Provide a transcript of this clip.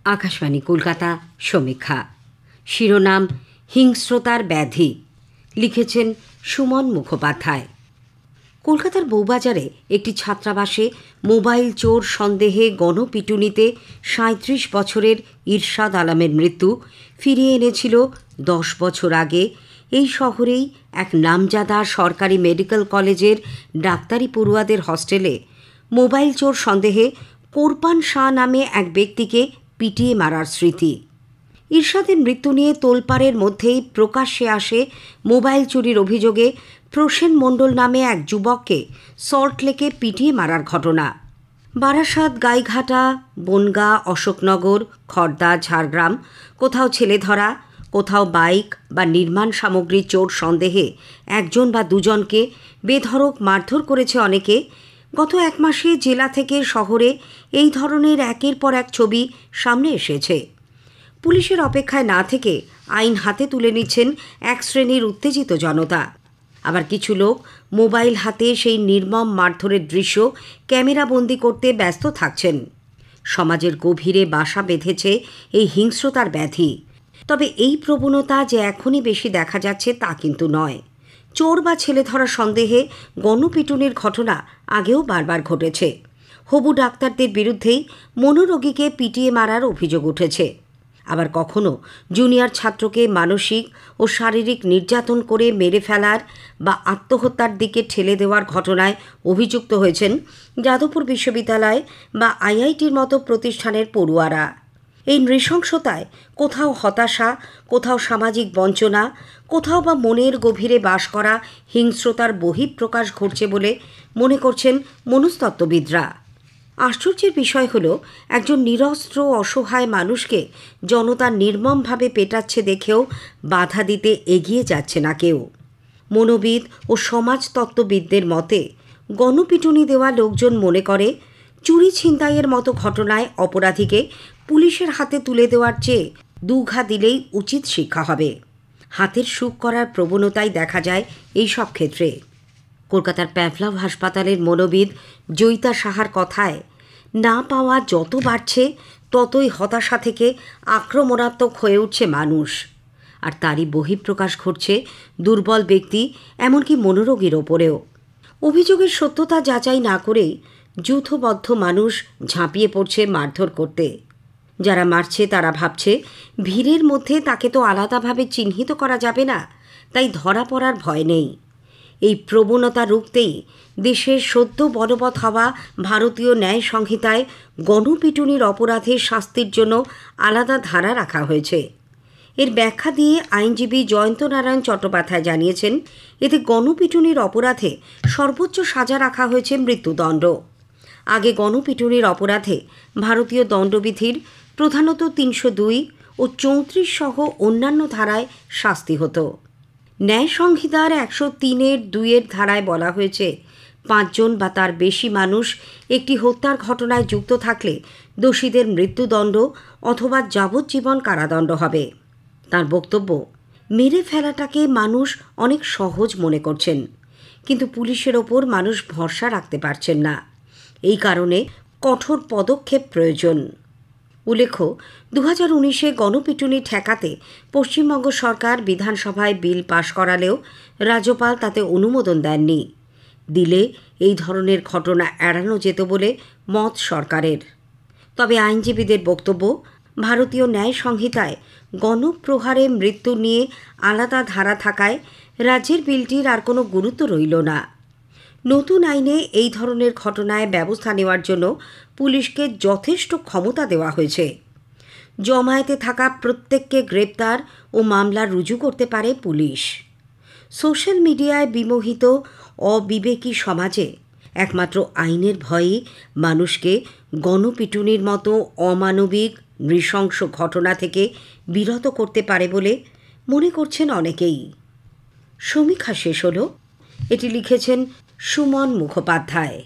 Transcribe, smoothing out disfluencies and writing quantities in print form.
আকাশবাণী কলকাতা সমীক্ষা শিরোনাম হিংস্রতার ব্যাধি লিখেছেন সুমন মুখোপাধ্যায়। কলকাতার বউবাজারে একটি ছাত্রাবাসে মোবাইল চোর সন্দেহে গণপিটুনিতে ৩৭ বছরের ইরশাদ আলমের মৃত্যু ফিরিয়ে এনেছিল ১০ বছর আগে এই শহরেই এক নামজাদা সরকারি মেডিকেল কলেজের ডাক্তারি পড়ুয়াদের হস্টেলে মোবাইল চোর সন্দেহে কোরবান শাহ নামে এক ব্যক্তিকে পিটিয়ে মারার স্মৃতি। ইরশাদের মৃত্যু নিয়ে তোলপাড়ের মধ্যেই প্রকাশ্যে আসে মোবাইল চুরির অভিযোগে প্রসেন মণ্ডল নামে এক যুবককে সল্টলেকে পিটিয়ে মারার ঘটনা। বারাসাত, গাইঘাটা, বনগাঁ, অশোকনগর, খড়দা, ঝাড়গ্রাম কোথাও ছেলে ধরা, কোথাও বাইক বা নির্মাণ সামগ্রী চোর সন্দেহে একজন বা দুজনকে বেধড়ক মারধর করেছে অনেকে। গত এক মাসে জেলা থেকে শহরে এই ধরনের একের পর এক ছবি সামনে এসেছে। পুলিশের অপেক্ষায় না থেকে আইন হাতে তুলে নিচ্ছেন এক শ্রেণীর উত্তেজিত জনতা। আবার কিছু লোক মোবাইল হাতে সেই নির্মম মারধরের দৃশ্য ক্যামেরাবন্দি করতে ব্যস্ত থাকছেন। সমাজের গভীরে বাসা বেঁধেছে এই হিংস্রতার ব্যাধি। তবে এই প্রবণতা যে এখনই বেশি দেখা যাচ্ছে তা কিন্তু নয়। চোর বা ছেলে ধরা সন্দেহে গণপিটুনির ঘটনা আগেও বারবার ঘটেছে। হবু ডাক্তারদের বিরুদ্ধেই মনোরোগীকে পিটিয়ে মারার অভিযোগ উঠেছে। আবার কখনো জুনিয়র ছাত্রকে মানসিক ও শারীরিক নির্যাতন করে মেরে ফেলার বা আত্মহত্যার দিকে ঠেলে দেওয়ার ঘটনায় অভিযুক্ত হয়েছেন যাদবপুর বিশ্ববিদ্যালয় বা আইআইটির মতো প্রতিষ্ঠানের পড়ুয়ারা। এই নৃশংসতায় কোথাও হতাশা, কোথাও সামাজিক বঞ্চনা, কোথাও বা মনের গভীরে বাস করা হিংস্রতার বহিঃপ্রকাশ ঘটছে বলে মনে করছেন মনস্তত্ত্ববিদরা। আশ্চর্যের বিষয় হলো একজন নিরস্ত্র অসহায় মানুষকে জনতা নির্মমভাবে পেটাচ্ছে দেখেও বাধা দিতে এগিয়ে যাচ্ছে না কেউ। মনোবিদ ও সমাজতত্ত্ববিদদের মতে গণপিটুনি দেওয়া লোকজন মনে করে চুরি ছিনতাইয়ের মতো ঘটনায় অপরাধীকে পুলিশের হাতে তুলে দেওয়ার চেয়ে দুঘা দিলেই উচিত শিক্ষা হবে। হাতের সুখ করার প্রবণতাই দেখা যায় এই সব ক্ষেত্রে। কলকাতার প্যাভলভ হাসপাতালের মনোবিদ জয়িতা সাহার কথায়, না পাওয়া যত বাড়ছে ততই হতাশা থেকে আক্রমণাত্মক হয়ে উঠছে মানুষ। আর তারই বহিঃপ্রকাশ ঘটছে দুর্বল ব্যক্তি, এমনকি মনোরোগীর ওপরেও। অভিযোগের সত্যতা যাচাই না করেই যূথবদ্ধ মানুষ ঝাঁপিয়ে পড়ছে মারধর করতে। যারা মারছে তারা ভাবছে ভিড়ের মধ্যে তাকে তো আলাদাভাবে চিহ্নিত করা যাবে না, তাই ধরা পড়ার ভয় নেই। এই প্রবণতা রুখতেই দেশের সদ্য বলবৎ হওয়া ভারতীয় ন্যায় সংহিতায় গণপিটুনির অপরাধের শাস্তির জন্য আলাদা ধারা রাখা হয়েছে। এর ব্যাখ্যা দিয়ে আইনজীবী জয়ন্ত নারায়ণ চট্টোপাধ্যায় জানিয়েছেন, এতে গণপিটুনির অপরাধে সর্বোচ্চ সাজা রাখা হয়েছে মৃত্যুদণ্ড। আগে গণপিটুনির অপরাধে ভারতীয় দণ্ডবিধির প্রধানত ৩০২ ও ৩৪ সহ অন্যান্য ধারায় শাস্তি হতো। ন্যায় সংহিতার ১০৩-২ ধারায় বলা হয়েছে, ৫ জন বা তার বেশি মানুষ একটি হত্যার ঘটনায় যুক্ত থাকলে দোষীদের মৃত্যুদণ্ড অথবা যাবজ্জীবন কারাদণ্ড হবে। তার বক্তব্য, মেরে ফেলাটাকে মানুষ অনেক সহজ মনে করছেন, কিন্তু পুলিশের ওপর মানুষ ভরসা রাখতে পারছেন না। এই কারণে কঠোর পদক্ষেপ প্রয়োজন। উল্লেখ্য, ২০১৯-এ গণপিটুনি ঠেকাতে পশ্চিমবঙ্গ সরকার বিধানসভায় বিল পাশ করালেও রাজ্যপাল তাতে অনুমোদন দেননি। দিলে এই ধরনের ঘটনা এড়ানো যেত বলে মত সরকারের। তবে আইনজীবীদের বক্তব্য, ভারতীয় ন্যায় সংহিতায় গণপ্রহারে মৃত্যু নিয়ে আলাদা ধারা থাকায় রাজ্যের বিলটির আর কোনো গুরুত্ব রইল না। নতুন আইনে এই ধরনের ঘটনায় ব্যবস্থা নেওয়ার জন্য পুলিশকে যথেষ্ট ক্ষমতা দেওয়া হয়েছে। জমায়েতে থাকা প্রত্যেককে গ্রেপ্তার ও মামলা রুজু করতে পারে পুলিশ। সোশ্যাল মিডিয়ায় বিমোহিত অবিবেকী সমাজে একমাত্র আইনের ভয়েই মানুষকে গণপিটুনির মতো অমানবিক নৃশংস ঘটনা থেকে বিরত করতে পারে বলে মনে করছেন অনেকেই। সমীক্ষা শেষ হলো। এটি লিখেছেন সুমন মুখোপাধ্যায়।